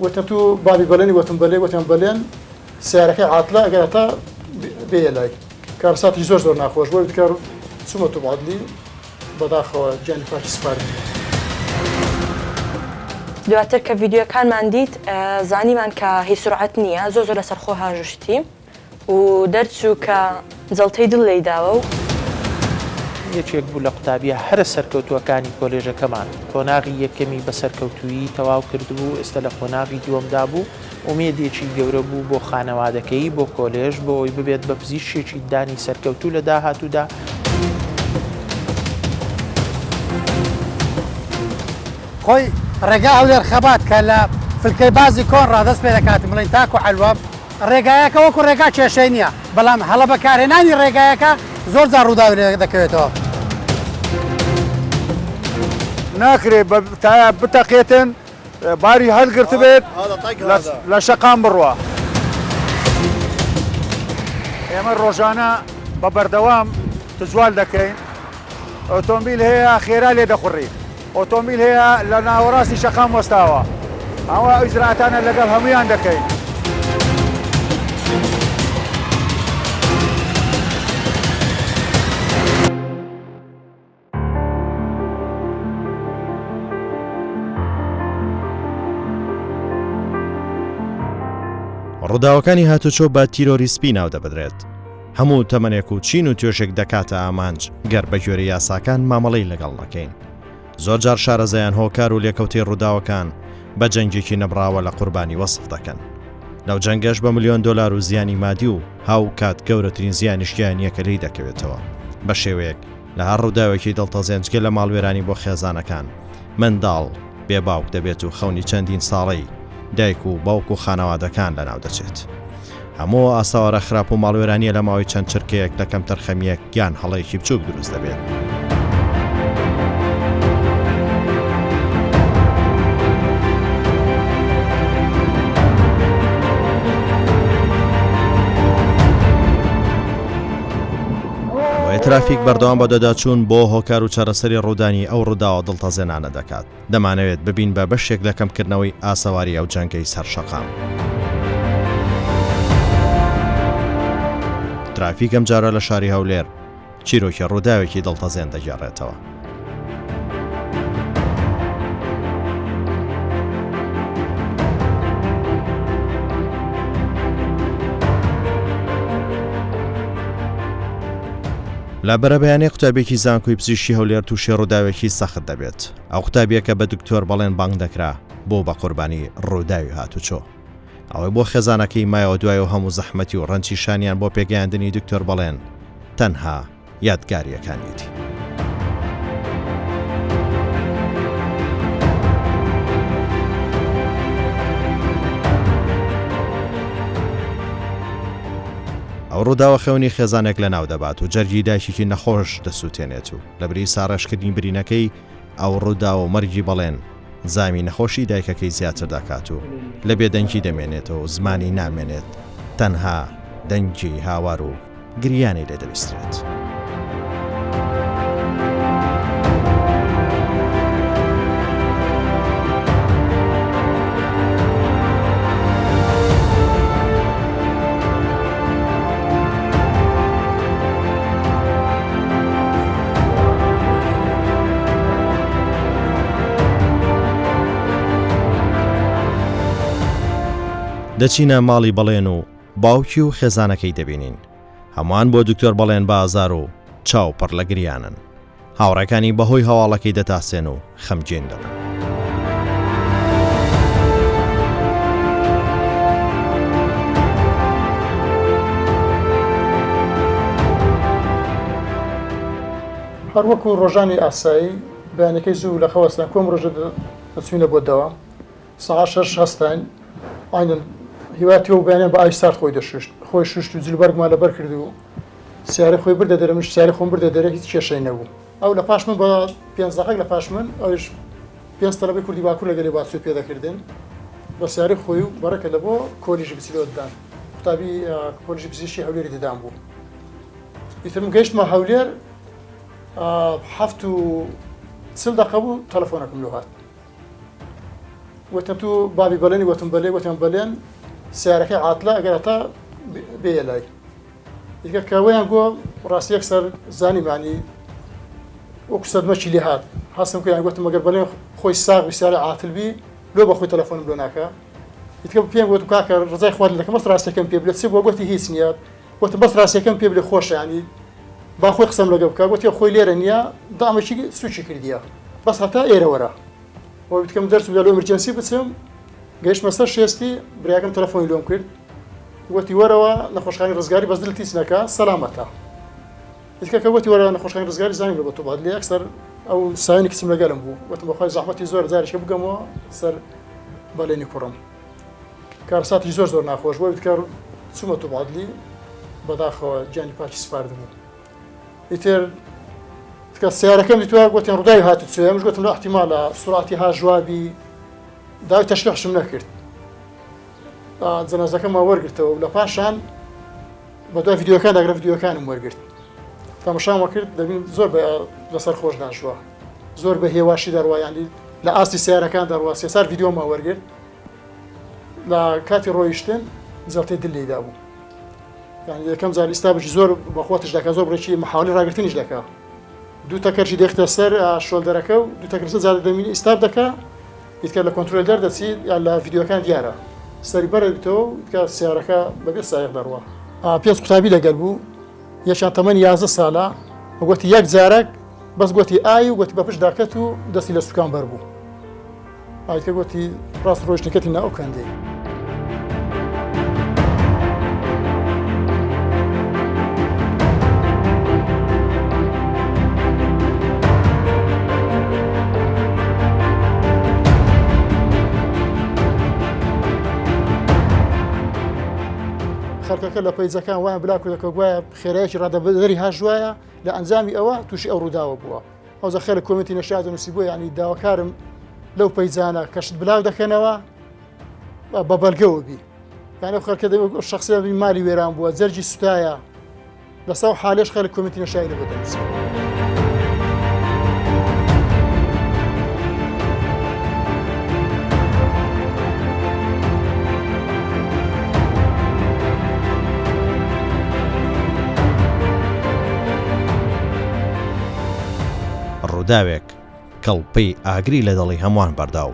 وتم تو بابي بلني وتم بلي وتم بلين سعرك عاطلة قالتها بيلاي كارسات يزور زور ناخوش بقول ذكر سمة معدلي بداخل جاني فاش سفاري دواتر كفيديو كان مانديت زاني من كهي سرعتنية زوزو لسرخوها جشتي ودرتشو كزلتي دلي داو یەکێک بوو لە قوتابیە هەرە سەرکەوتووەکانی کۆلێژەکەمان قۆناغی یەکەمی بە سەرکەوتویی تەواو کردبوو ئێستا لە قۆناغی دووەمدا بوو ئومێدێکی گەورە بوو بۆ خانەوادەکەی بۆ کۆلێژ بۆ ئەوی ببێت بە پزیشکێکی دانی سەرکەوتوو لە داهاتوودا خۆی ڕێگا هەولێر خەبات کە لە فلکەی بازی کۆن ڕادەست پێ دەکاتم بڵین تاکو حەلوە ڕێگایەکە وەکو ڕێگا کێشەی نییە بەڵام هەڵە بەکارهێنانی ڕێگایەکە زۆر جار ڕوودا دەکەوێتەوە ناکرێ تا بتەقێتن باری هەلگرت بێت لە شەقام بڕوە ئێمە ڕۆژانە بە بەردەوام تجوال دەکەین ئۆتۆمبیل هەیە خێرا لێ دەخوڕی ئۆتۆمبیل هەیە لە ناوەڕاستی شەقام وەستاوە ئەوە ئیجراتانە لەگەڵ هەمویان دەکەین ڕووداوەکانی هاتوچۆ بە تیرۆریسپی ناو دەبدرێت هەموو تەمەنێک و چین و توێشێک دەکاتە ئامانج گەر بە گوێرە یاساکان مامەڵەی لەگەڵ نەکەین زۆر جار شارەزایان هۆکار و لێکەوتەی ڕووداوەکان بە جەنگێکی نەبراوە لە قوربانی وەسف دەکەن لەو جەنگەش بە ملیۆن دۆلار و زیانی مادی و هاو کات گەورەترین زیانیشتیانیەکە لی دەکەوێتەوە بە شێوەیەک لە هەر ڕووداوێکی دڵتەزێنجگە لە ماڵوێرانی بۆ خێزانەکان منداڵ بێباوک دەبێت و خەونی چەندین ساڵەی دایک و باوک و خانەوادەکان لەناو دەچێت هەموو ئاساوارە خراپ و ماڵوێرانیە لە ماوەی چەند چرکەیەک لە کەم تەرخەمیەک گیان هەڵەیەکی بچووک دروست دەبێت ترافیک بەردەوام بە دەداچوون بۆ هۆکار و چارەسەری ڕوودانی ئەو ڕووداوە دڵتەزێنانە دەکات دەمانەوێت ببین بە بەشێک لە کەمکردنەوەی ئاسەواری ئەو جەنگەی سەرشەقام ترافیک ئەم جارە لە شاری هەولێر چیرۆکی ڕووداوێکی دڵتەزێن دەگێڕێتەوە لە بەرەبەیانەی قوتابێکی زانکۆی پزیشکی هەولێر تووشی ڕووداوێکی سەخت دەبێت ئەو قوتابیەکە بە دکتۆر بەڵێن بانگ دەکرا بۆ بە قوربانی ڕووداوی هاتوچۆ ئەوەی بۆ خێزانەکەی مایەوە دوای و هەموو زەحمەتی و ڕەنجی شانیان بۆ پێگەیاندنی دکتۆر بەڵێن تەنها یادگاریەکانیەتی ئەو ڕووداوە خەونی خێزانێک لە ناو دەبات و جەرگی دایکێکی نەخۆش دەسووتێنێت و لە بری ساڕێشکردنی برینەکەی ئەو ڕووداوە و مەرگی بەڵێن زامی نەخۆشی دایکەکەی زیاتر دەکات و لە بێدەنگی دەمێنێتەوە و زمانی نامێنێت تەنها دەنگی هاوار و گریانی لێ دەبیسترێت. دەچینە ماڵی بەڵێن و باوکی و خێزانەکەی دەبینین هەمووان بۆ دکتۆر بەڵێن بازار و چاوپڕ لە گریانن هاوڕێکانی بەهۆی هەواڵەکەی دەتاسێن و خەمگین دەبن هەروەکو ڕۆژانی ئاسایی بەیانەکەی زوو لە خەوەستان کۆم ڕۆژە دەچوینە بۆ دەوام سەعات 6 هەستین ئاینن هیواتی و بەیانیان بە ئایستار خۆی دەشوشت خۆی شوشت و جلوبەرگمان لەبەر کرد و سیارەی خۆی بردە دەرە منش سیارەی خۆم بردە دەرە هیچ کێشەی نەبوو ئەو لە پاش من بە 15 دقیقە لە پاش من ئەوش 5 تەلەبەی کوردی باکوور لەگەڵی باسوێ پێدەکردن بە سیارەی خۆی و بەڕێکە لە بۆ کۆلیژی پسیلۆددان قوتابی کۆلیژی پزیشکی هەولێری دەدان بوو ئیترم گەیشتمە هەولێر 7:40 دقیقە بوو تەلەفۆنەکەم لۆ هات وتم تو بابي بلني وتم بلي وتم بلين سيارك عاطلة قالتها بيلاي يقول كوين جو راس يكسر زاني معني وكسر ماشي لي هاد حاسم كي قلت ما قبلين خوي الساق بسيارة عاطل بي لو بخوي تلفون بلوناكا يتكلم فيهم قلت كاكر رزاي خوات لك مصر راسي كم بيبل تسيب وقلت هي سنيات قلت بس راسي كم بيبل خوش يعني باخوي قسم لقبك قلت يا خوي ليرنيا ضام شيء سوتشي كرديا بس حتى ايرا ورا وبتكلم درس بدل امرجنسي بتسم قايش مسار شيستي برياكم تلفون لهم كرد قلت ورا نخوش خاني رزقاري بس دلتي سنكا سلامتها يتكلم قلت ورا نخوش خاني رزقاري زاني لبطو بعد لي اكثر او ساينك اسم لقالم بو قلت بخوي زحمتي زور زاري شبو قمو سر باليني كرم كارساتي زور ناخوش بو بتكر سمتو بعد لي بداخو جاني باتشي سفارد بو يتر تكا السيارة كم تتواجد قلت يعني رداي هات تسوي مش قلت له احتمال سرعتها جوابي داوي تشرح شو منكرت زنازة كم ما ورقته ولا باشان بدو فيديو كان أقرأ فيديو كان ورقت تماشا ما كرت دبين زور بلسر خوش دانشوا زور به واشي دروا يعني لا أصلي سيارة كان دروا صار فيديو ما ورقت لا كاتي رويشتن زلت دلي دابو يعني كم زال استابج زور بأخواتش دكا زور بريشي محاولة راقتنيش دكا دو تكرجي ديختسر شولدركو دو تكرجي زاد دمين استاب دكا يتكلم كنترول دار دسي على فيديو كان ديارة سري بريتو يتكلم السيارة ببيس سايق دروا بيس كتابي لقلبو يشان 8 سالا وقلت ياك زارك بس قلت اي وقلت بابش داكتو دسي لسكان بربو هاي قلت راس روش نكتنا او كان دي خەڵکەکە لە پەیزەکان وایە بلاکردەکە گوایە خێرایەکی ڕادەبەری هاژوایە لە ئەنجامی ئەوە تووشی ئەو ڕووداوە بووە ئەوزە خێر لە کۆمنتی نەشریات نووسی بووە یعنی داواکارم لەو پەیزانە کەشت بلاو دەکەنەوە بە بەڵگەوە بی یعنی خەڵکە شخصیە مالی وێران بووە جەرجی سوتایە لەسەر حالێش خێر لە کۆمنتی نەشایی لە بۆ دەنووسی ڕووداوێک کەڵپەی ئاگری لە دڵی هەمووان بەرداو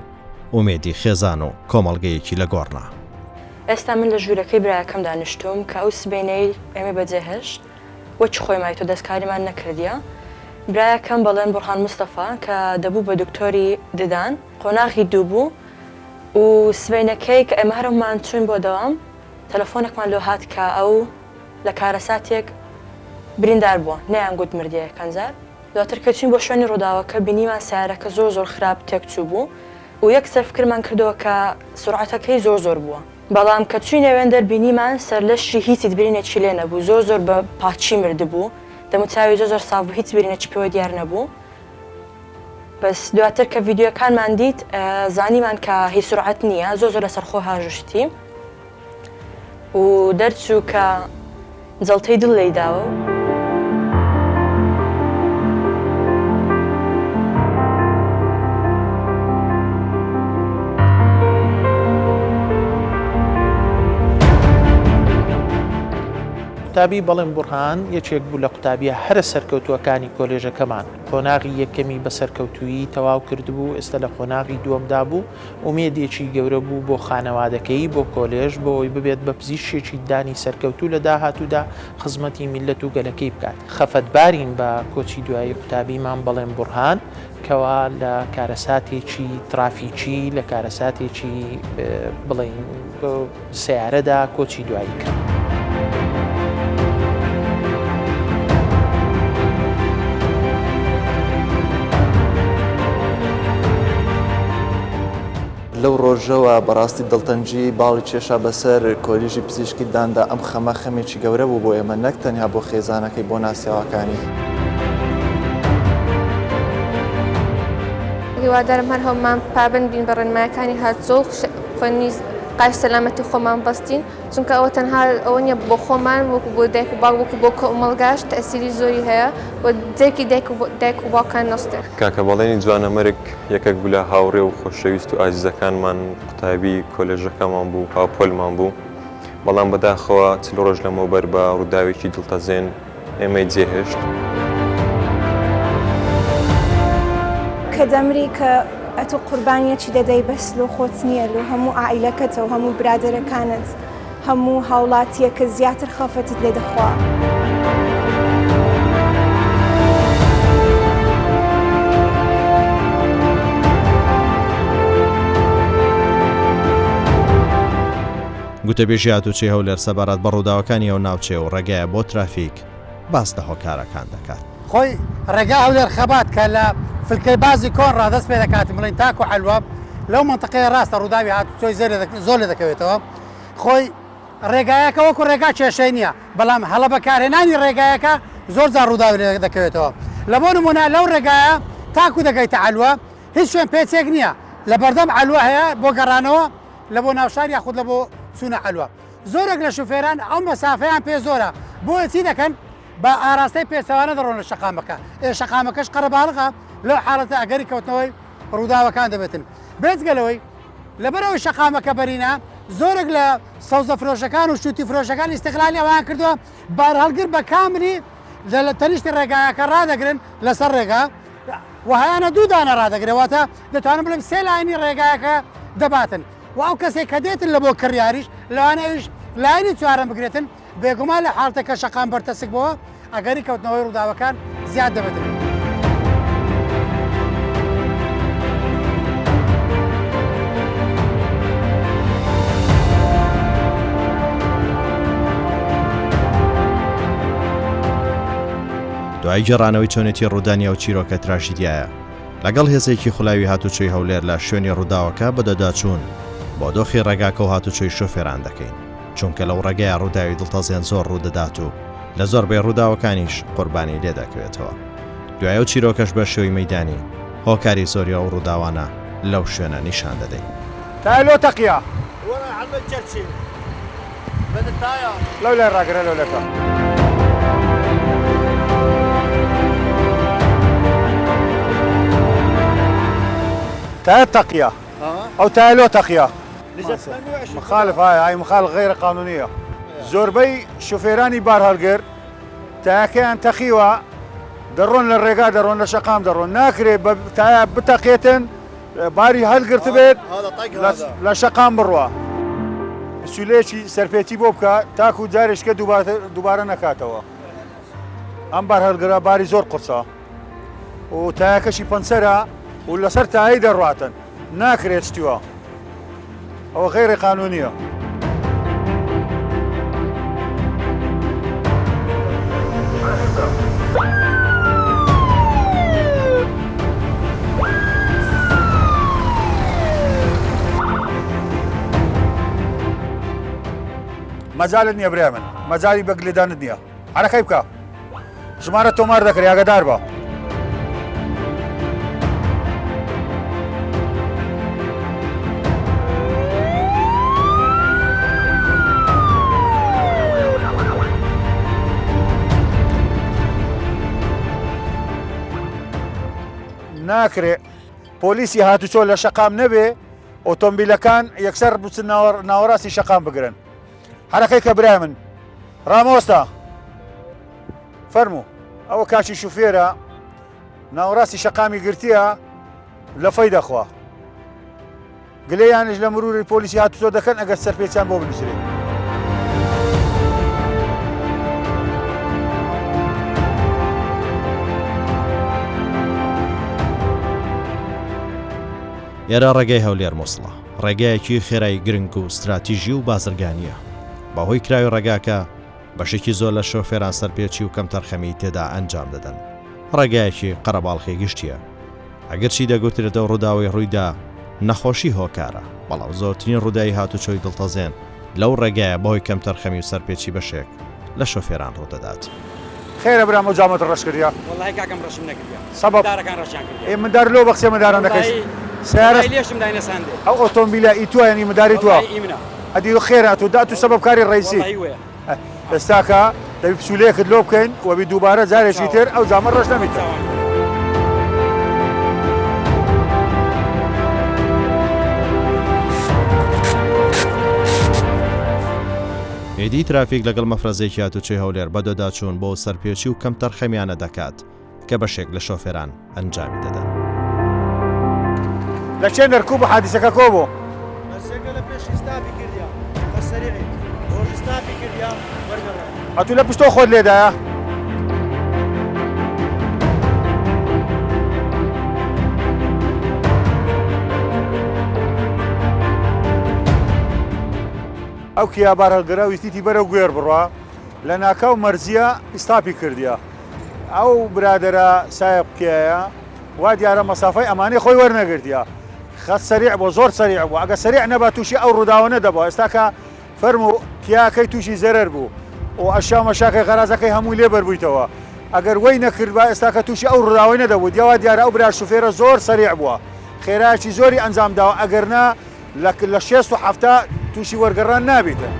ئومێدی خێزان و کۆمەڵگەیەکی لە گۆڕنا ئێستا من لە ژوورەکەی برایەکەم دانیشتوم کە ئەو سبێنەی ئێمە بەجێهێشت وەچ خۆی مای تۆ دەستکاریمان نەکردیە برایەکەم بەڵێن بورهان مستەفا کە دەبوو بە دکتۆری ددان قۆناغی دوو بوو و سبێنەکەی کە ئێمە هەرمان چوین بۆ دەوام تەلەفۆنێکمان لۆ هات کە ئەو لە کارەساتێک بریندار بووە نەیان گوت مردیە کەنجار دواتر کە چوین بۆ شوێنی ڕووداوەکە بینیمان سیارەکە زۆر خراپ تێکچوو بوو و یەک سەرفکرمان کردەوە کە سرعەتەکەی زۆر بووە بەڵام کە چوین ئەوێن دەربینیمان سەر لەشی هیچی برینێکی لێ نەبوو زۆر بە پاچی مردبوو دەموچاوی زۆر ساف بوو هیچ برینێکی پێوە دیار نەبوو بەس دواتر کە ڤیدیۆکانمان دیت زانیمان کە هیچ سرعەت نییە زۆر لەسەر خۆ هاژشتی و دەرچوو کە جەڵتەی دڵ لێی داوە قوتابی بەڵێن بورهان یەکێک بوو لە قوتابیە هەرە سەرکەوتووەکانی کۆلێژەکەمان قۆناغی یەکەمی بە سەرکەوتویی تەواو کردبوو ئێستا لە قۆناغی دووەمدا بوو ئومێدێکی گەورە بوو بۆ خانەوادەکەی بۆ کۆلێژ بۆەوەی ببێت بە پزیشکێکی دانی سەرکەوتوو لە داهاتوودا خزمەتی میلەت و گەلەکەی بکات خەفەتبارین بە کۆچی دوایی قوتابیمان بەڵێن بورهان کەوا لە کارەساتێکی ترافیکی لە کارەساتێکی بڵێن سیارەدا کۆچی دوایی کرد. لەو ڕۆژەوە بەڕاستی دڵتەنجی باڵی کێشا بەسەر کۆلیژی پزیشکی داندا ئەم خەمە خەمێکی گەورە بوو بۆ ئێمە نەک تەنیا بۆ خێزانەکەی بۆ ناسیاوەکانی. هیوادارم هەر هەڵمان پابند بین بە ڕێنمایەکانی هاتووە و خوێنی قای سەلامەتی خۆمان بەستین چونکە ئەوە تەنها ئەوە نیە بۆ خۆمان وەکو بۆ دایک و باوک وەکو بۆ کۆمەڵگاش تەسیری زۆری هەیە و جێکی دایک و باوکان نەستێ. کاکە بەڵێنی جوانەمەرگ یەکێک بوو لە هاوڕێ و خۆشەویست و ئازیزەکانمان قوتابی کۆلێژەکەمان بوو هاوپۆلمان بوو بەڵام بەداخەوە چل ڕۆژ لەمەوبەر بە ڕووداوێکی دڵتەزێن ئێمەی جێهێشت. کە دەمری کە ئەتو قوربانیەکی دەدەی بەس لۆ خۆت نییە لۆ هەموو ئائیلەکەتە و هەموو برادەرەکانت هەموو هاوڵاتیە کە زیاتر خەفەتت لێ دەخوا. گوتەبێژی هاتوچی هەولێر سەبارەت بە ڕووداوەکانی ئەو ناوچێ و ڕێگایە بۆ ترافیک باس لە هۆکارەکان دەکات. خۆی ڕێگا هەولێر خەبات کە لە فلکەی بازی کۆن ڕادەست پێ دەکاتی بڵین تاکو حەلوە لەو منتەقەیە ڕاستە ڕووداوی هاتوچۆی زۆر لێ دەکەوێتەوە. خۆی ڕێگایەکە وەکو ڕێگا کێشەی نییە بەڵام هەڵە بەکارهێنانی ڕێگایەکە زۆر جار ڕووداوی لێ دەکەوێتەوە. لە بۆ نمونە لەو ڕێگایە تاکو دەگەیتە حەلوە هیچ شوێن پێچێک نییە لە بەردەم حەلوە هەیە بۆ گەڕانەوە لە بۆ ناوشار یاخود لە بۆ چوونە حەلوە. زۆرێک لە شوفێران ئەو مەسافەیان پێ زۆرە بۆیە چی دەکەن بە ئاراستەی پێچەوانە دەڕۆن لە شەقامەکە شەقامەکەش قەرەباڵغا لەو حاڵەتە ئەگەری کەوتنەوەی ڕووداوەکان دەبێتن. بێجگەلەوەی لەبەرەوەی شەقامەکە بەرینە زۆرێک لە سەوزە فرۆشەکان و شوتی فرۆشەکان ئیستیقلالی ئەویان کردووە بار هەڵگر بە کاملی لە تەنیشتی ڕێگایەکە ڕدەگرن لەسەر ڕێگا وهیانە دوو دانە ڕدەگرێتە دەتوانم بڵم سێ لاینی ڕێگایەکە دەباتن و ئەو کەسێک کە دێتن لە بۆ کڕیاریش لەوانەیەش لاینی چوارەم بگرێتن بێگومان لە حاڵتەکە شەقام بەرتەسک بۆە ئەگەری کەوتنەوەی ڕووداوەکان زیاد دەبێتن. دوای گەڕانەوەی چۆنێتی ڕوودانی ئەو چیرۆکە تراژیدیایە لەگەڵ هێزێکی خولاوی هاتوچۆی هەولێر لە شوێنی ڕووداوەکە بەدەداچوون بۆ دۆخی ڕێگاکە و هاتوچۆی شۆفێران دەکەین چونکە لەو ڕێگایە ڕووداوی دڵتەزێن زۆر ڕوودەدات و لە زۆر بێ ڕووداوەکانیش قوربانی لێ دەکەوێتەوە. دوای ئەو چیرۆکەش بە شێوەی مەیدانی هۆکاری زۆری ئەو ڕووداوانە لەو شوێنە نیشان دەدەین. تایلۆ تەقیە لەو لای ڕاگرە لەو لەکە. تاير تقية أو تايلو تقية مخالف هاي مخالف غير قانونية زوربي شوفيراني بار هالقر تاكي أن تخيوة درون للرقا درون لشقام درون ناكري بتقيتن باري هالقر تبيت لشقام بروا سوليشي سرفيتي بوبكا تاكو جارش دوباره نكاتوا أم بار هالقر باري زور قرصة وتاكشي بنسرة ولا صرت عيد الراتن ناكريت شتوا أو غير قانونية. مجال الدنيا بريمن مجالي بقلدان الدنيا على كيفك جمارة تومار ذكر يا قداربا ناكري بوليسي هاتوچۆ لە شەقام نەبێ ئۆتۆمبیلەکان یەکسەر بچن ناوەڕاستی شەقام بگرن. حرەکەی کە برای من ڕامۆستا فەرموو ئەوە کاچی شوفێرە ناوەڕاستی شەقامی گرتیە لە فەی دەخوا گلەیانش لە مروری پۆلیسی هاتوچۆ دەکەن ئەگەر سەرپێچیان بۆ بنووسێت. ئێرە ڕێگای هەولێر مووسڵە ڕێگایەکی خێرایی گرنگ و استراتیژی و بازرگانیە بەهۆی کراوی ڕێگاکە بەشێکی زۆر لە شۆفێران سەرپێچی و کەم تەرخەمی تێدا ئەنجام دەدەن. ڕێگایەکی قەرەباڵخی گشتیە ئەگەرچی دەگوترێتەوە ڕووداوی ڕوویدا نەخۆشی هۆکارە بەڵام زۆرترین ڕووداوی هاتوچۆی دڵتەزێن لەو ڕێگایە بەهۆی کەم تەرخەمی و سەرپێچی بەشێک لە شۆفێران ڕوودەدات. خير برا جامعة الرش كرديا والله كاكم رشم نكرديا سبب داركان رشان كرديا من دار لو بخسي من دار عندك سيارة ليش مداينة ساندي أو أوتومبيلا إيتوا يعني مداري توا إيمنا أدي خيرات ودأتو سبب كاري الرئيسي والله هو استاكا تبي بسوليك دلوبكن وبدوبارة زاري شيتر أو زامر رجنا متر هێدی ترافیک لەگەڵ مەفرەزێکی هاتوچێ هەولێر بەدەداچوون بۆ سەرپێچی و کەم تەرخەمیانە دەکات کە بەشێک لە شۆفێران ئەنجامی دەدەن. لە چێ نەرکوب بە حادیسەکە کۆبوو ئەتو لە پشتۆ خۆت لێدایە ئەو کیابار هەڵگەرە ویستیتی بەرەو گوێر بڕوا لە ناکاو مەرزیە ئیستاپی کردیە ئەو برادرە سایە بکایە وا دیارە مەسافەی ئەمانەی خۆی وەرنەگرتیە خەت سەریع بۆ زۆر سەریع بوو ئەگە سەریع نەبا تووشی ئەو ڕووداوە نەدەبەوە ئێستاکە فەرمو پیاکەی تووشی زەرەر بوو و ئەشا مەشاکەی غەرازەکەی هەمووی لێ بەربوویتەوە ئەگەر وەی نەکرد بە ئێستاکە تووشی ئەو ڕووداوەی نەدەبوو دیاوا دیارە ئەو برا شوفێرە زۆر سەریع بووە خێرایکی زۆری ئەنجام داوە ئەگەرنا لە 6 تووشی وەرگەڕان نابێتە.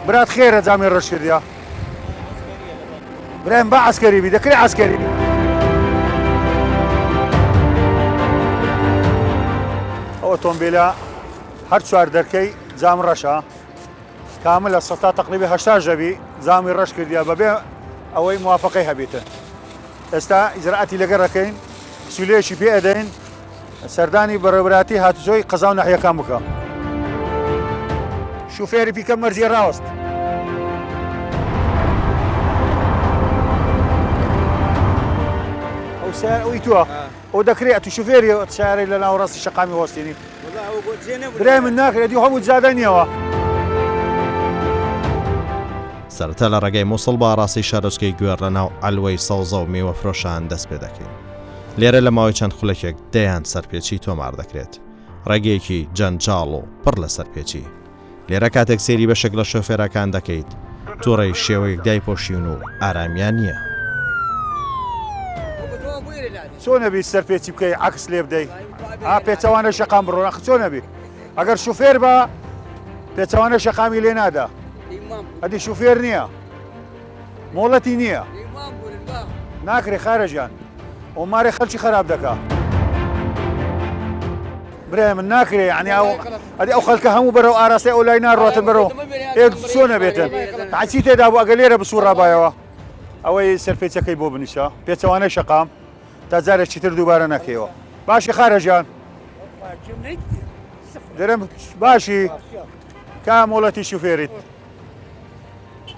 برات خێرە جامی ڕەش کردیا برایم بە عسکەری بی دەکرێ عسکەری بی ئەو ئۆتۆمبیلە هەر چوار دەرکەی جام ڕەشە کامل لە سەتا تقریبی 80 ژەبی جامی ڕەش کردیا بەبێ ئەوەی موافقەی هەبێتە ئێستا ئیجراعاتی لەگەڕەکەین سولەیەکی پێ ئەدەین سەردانی بەڕێوەبەراتی هاتوچۆی قەزا و ناحیەکان بکە شوفێری پیکە مەرجی ڕاوەست ئەو سیارە ئەوی تووە ئەو دەکرێت تو شوفێری سیارەی لە ناوەڕاستی شەقامی وەستێنی برای من ناکرێت دی هەموو جادە نییەوە سەرەتا لە ڕێگەی مووسڵ بە ڕاستی شارۆچکەی گوێر لە ناو ئەلوەی سەوزە و میوەفرۆشان دەست پێ دەکەین لێرە لە ماوەی چەند خولەکێک دەیان سەرپێچی تۆمار دەکرێت ڕێگەیەکی جەنجاڵ و پڕ لە سەرپێچی لێرە کاتێک سێری بەشێک لە شۆفێرەکان دەکەیت تووڕێی شێوەیەک دایپۆشیون و ئارامیان نییە چۆنەبی سەرپێچی بکەی عکس لێ بدەی پێچەوانە شەقام بڕۆ چۆنەبی ئەگەر شوفێر بە پێچەوانە شەقامی لێ نادا ئەدی شوفێر نییە مۆڵەتی نییە ناکرێ خارەژیان ئۆمارێ خەلکی خراپ دەکا برای من ناکرێ عنی ئەدی ئەو خەڵکە هەموو بەرەو ئاراستی ئەو لای ناڕاتن بەرەو چۆنە بێتن عچی تێدا بوو ئەگە لێرە بسوڕابایەوە ئەوەی سەرپێچەکەی بۆ بنیشە پێچەوانەی شەقام تا جارێکی تر دووبارە نەکەیەوە باشی خارەژیان دەرم باشی کا مۆڵەتی شوفێریت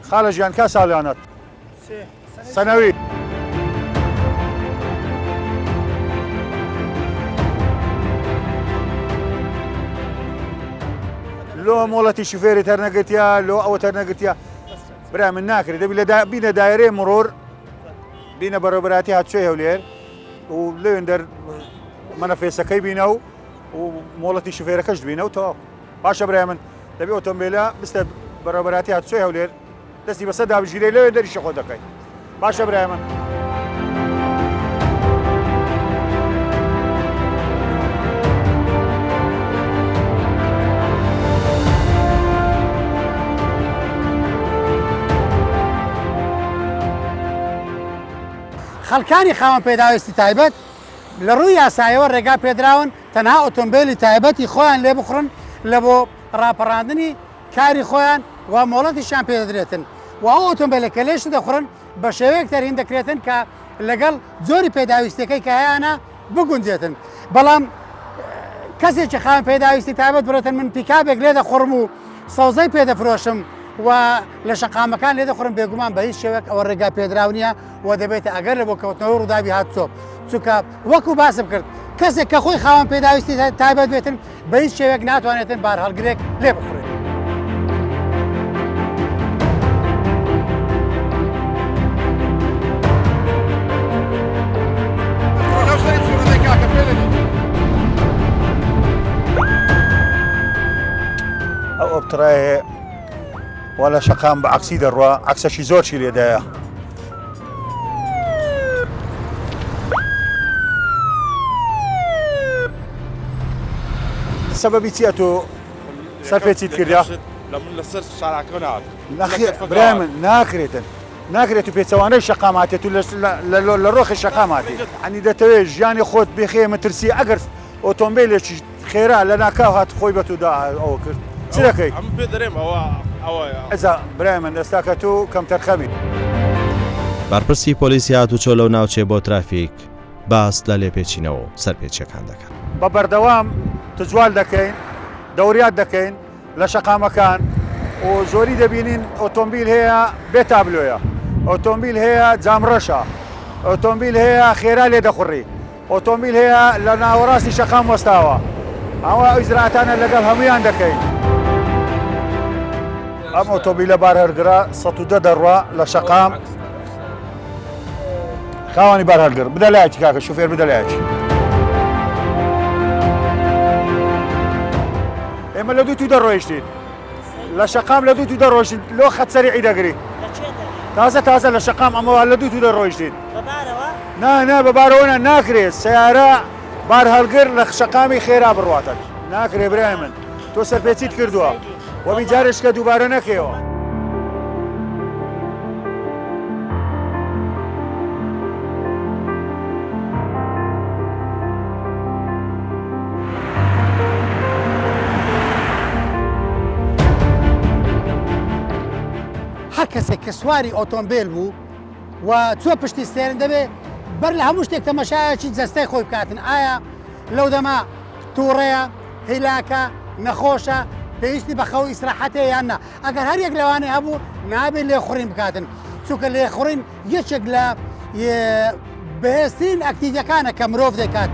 خالەژیان کا ساڵیانەت سەنەوی لۆ مۆڵەتی شوفێری تەرنەگرتیا لۆ ئەوە تەرنەگرتیا برای من ناکرێت دەبی لە بینە دایرەیە مرۆر بینە بەڕێوەبەراتی هاتوچۆی هەولێر و لەوێن دەر مەنەفێسەکەی بینە و مۆڵەتی شوفێرەکەش بینە و تەواو باشە برای من دەبی ئۆتۆمبیلە بستە بەڕێوەبەراتی هاتوچۆی هەولێر دەستی بەسەر دابژیرەی لەوێ دەریشە خۆ دەکەی باشە برای من خەڵکانی خاوەن پێداویستی تایبەت لە ڕووی یاسایەوە ڕێگا پێدراون تەنها ئۆتۆمبیلی تایبەتی خۆیان لێ بخڕن لە بۆ ڕاپەڕاندنی کاری خۆیان و مۆڵەتیشان پێدەدرێتن و ئەو ئۆتۆمبیلەکە لێش دەخڕن بە شێوەیەک تەرین دەکرێتن کە لەگەڵ زۆری پێداویستەکەی کە هەیەە بگونجێتن بەڵام کەسێکی خاوەن پێداویستی تایبەت بڕێتن من پیکابێک لێ دەخڕم و سەوزەی پێدەفرۆشم و لە شەقامەکان لێ دەخڕم بێگومان بە هیچ شێوەیەک ئەوە ڕێگا پێدراونیە و دەبێتە ئەگەر لە بۆ کەوتنەوە ڕووداوی هاتووە چونکە وەکو باسم کرد کەسێک کە خۆی خاوەن پێداویستی تایبەت بێتن بە هیچ شێوەیەک ناتوانێتن بار هەڵگرێک لێ بخڕێت. ئەو تڕایە وا لە شەقام بە عکسی دەڕوا عکسەشی زۆرشی لێدایە. سەبەبی چیە تۆ سەرپێچیت کردیا؟ لەسەر شاراکە نات برای من ناکرێت و پێچەوانەی شەقاماتێت و لە ڕۆخی شەقاماتێت ئەنی دەتەوێت ژیانی خۆت بێخێ مەترسی ئەگەر ئۆتۆمبیلێکی خێرا لە ناکاو هات خۆی بە تودا ئەوە کرد چ دەکەیت؟ ئەم پێ دەرێم ئەزا برای من دەستاکە تۆ کەم تەرخەمی. بارپرسی پۆلیسی هاتوچۆ لەو ناوچێ بۆ ترافیک باس لە لێپێچینەوە سەرپێچیەکان دەکەن. بە بەردەوام تجوال دەکەین دەوریات دەکەین لە شەقامەکان و زۆری دەبینین ئۆتۆمبیل هەیە بێ تابلۆیە، ئۆتۆمبیل هەیە جامڕەشە، ئۆتۆمبیل هەیە خێرا لێ دەخوڕی، ئۆتۆمبیل هەیە لە ناوەڕاستی شەقام وەستاوە. ئەوە ئیجراتانە لەگەڵ هەمویان دەکەین. ئەم ئۆتۆمبیلە بار هەرگرا 110 دەڕوا لە شەقام. خاوەنی بار هەرگر بدە لایەکی کاکە شوفێر بدە لایەکی. ئێمە لە دوو تو دەڕۆیشتین لە شەقام لە دوو تو دەڕۆیشتین لۆ خەت سەریعی دەگری تازە لە شەقام ئەمەوە لە دوو تو دەڕۆیشتین نا بەبارەوەە ناکرێت سیارە بار هەڵگر لە شەقامی خێرا بڕواتە ناکرێ برای من تۆ سەرپێچیت کردووە وەبی جارش کە دووبارە نەکەیەوە. هەر کەسێک کە سواری ئۆتۆمبیل بوو و چوە پشتی ستێرن دەبێ بەر لە هەموو شتێک تەمەشایەکی جەستەی خۆی بکاتن. ئایا لەو دەما تووڕەیە هیلاکە نەخۆشە پێویستی بە خەو ئیسراحەتێ یان نا ئەگەر هەر یەک لەوانەیە هەبوو نابێت لێخوڕین بکاتن چونکە لێخوڕین یەکێک لە بەهێزترین ئەکتیڤیەکانە کە مرۆڤ دەکات.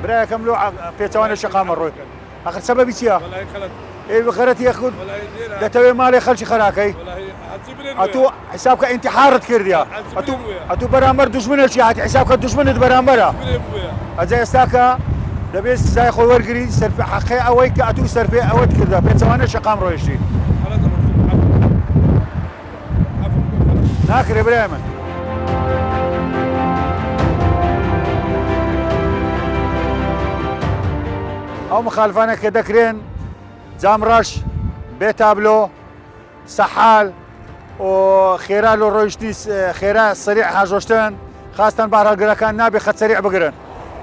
برایەکەم لۆ پێچەوانە شەقامە ڕۆی ئەخر سەبەبی چییە؟ خەرەتی یەخود دەتەوێت ماڵی خەڵکی خەراکەی ئەتوو حساب کە ئینتیحارت کردیا ئەتوو بەرامبەر دوژمنێکی هاتی حساب کە دوژمنت بەرامبەرە ئەجا ئێستاکە دەبێت سزای خۆی وەرگری حەقی ئەوەی کە ئەتوو سەرپێ ئەوەت کردە پێچەوانە شەقام ڕۆیشتی ناکرێ برای من. ئەو مخالفانە کە دەکرێن جامڕەش بێ تابلۆ سەحال و خێرا لە ڕۆیشتی خێرا سەریع هاژۆشتن خاستان بارهەڵگرەکان نابێ خەت سەریع بگرن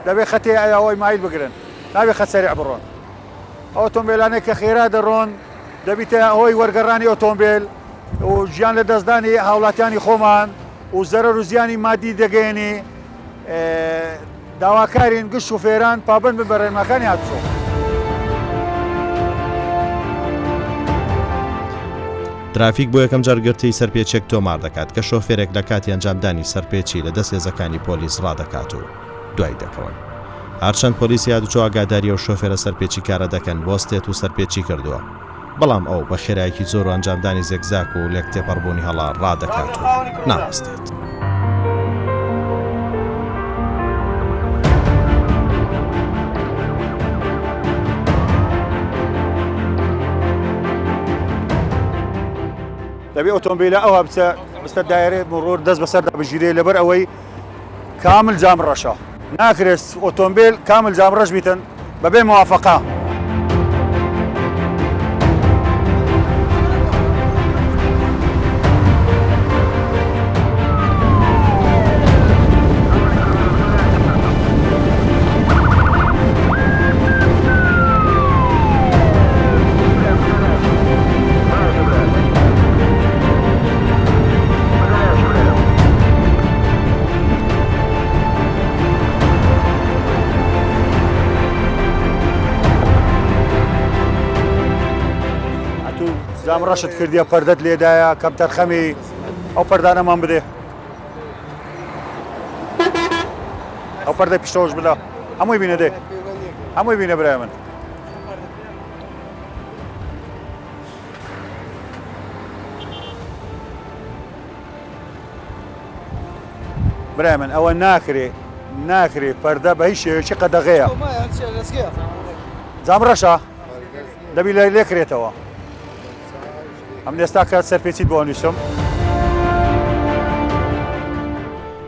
دەبێ خەتێ ئەوەی مایل بگرن نابێ خەت سەریع بڕۆن. ئۆتۆمبیلانێک کە خێرا دەڕۆن دەبیتە هۆی وەرگەڕانی ئۆتۆمبیل و ژیان لە دەستدانی هاوڵاتیانی خۆمان و زەرەر و زیانی مادی دەگەێنی داواکارین گشت و فێران پابند بن بە ڕێنماکانی هاتوچۆ. ترافیک بۆ یەکەم جارگرتی سەرپێچێک تۆمار دەکات کە شۆفێرێک لە کاتی ئەنجامدانی سەرپێچی لە دەست هێزەکانی پۆلیس ڕادەکات و دوای دەکەون. هەرچەند پۆلیسی هاتوچۆ ئاگاداری و شۆفێرە سەرپێچی کارە دەکەن بۆستێت و سەرپێچی کردووە بەڵام ئەو بە خێرایەکی زۆر و ئەنجامدانی زێکزاک و لێک تێپەڕبوونی هەڵا ڕادەکات و ناوەستێت. دەبێ ئۆتۆمبیلە ئەوە بچە بستە دایرێ مرۆر دەست بەسەردا بژیرێ لەبەر ئەوەی کامل جامڕەشە ناکرێت ئۆتۆمبیل کامل جامڕەش بیتن بەبێ موافقە. جامڕەشت کردیە پەردەت لێدایە کەم تەرخەمی ئەو پەردانەمان بدێ ئەو پەردە پیشتەوەش بدە هەمووی بینە دێ هەمووی بینە برای من. برای من ئەوە ناکرێ پەردە بە هیچ شێوەیەکی قەدەغەیە جام ڕەشە دەبی لێکرێتەوە ئەم ئێستا کات سەرپێچیت بۆ نووسم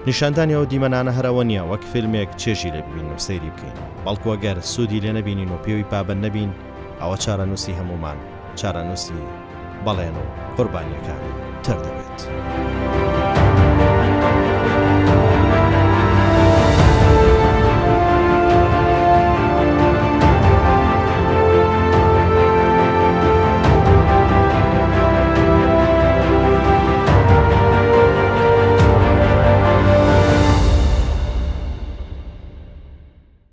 نیشاندانیەوە دیمەنانە هەرەوە نییە وەک فیلمێک چێژی لێ ببین و سەیری بکەین بەڵکو ئەگەر سوودی لێ نەبینین و پێوی پابند نەبین ئەوە چارەنووسی هەمومان چارەنووسی بەڵێن و قوربانیەکانی تر دەبێت.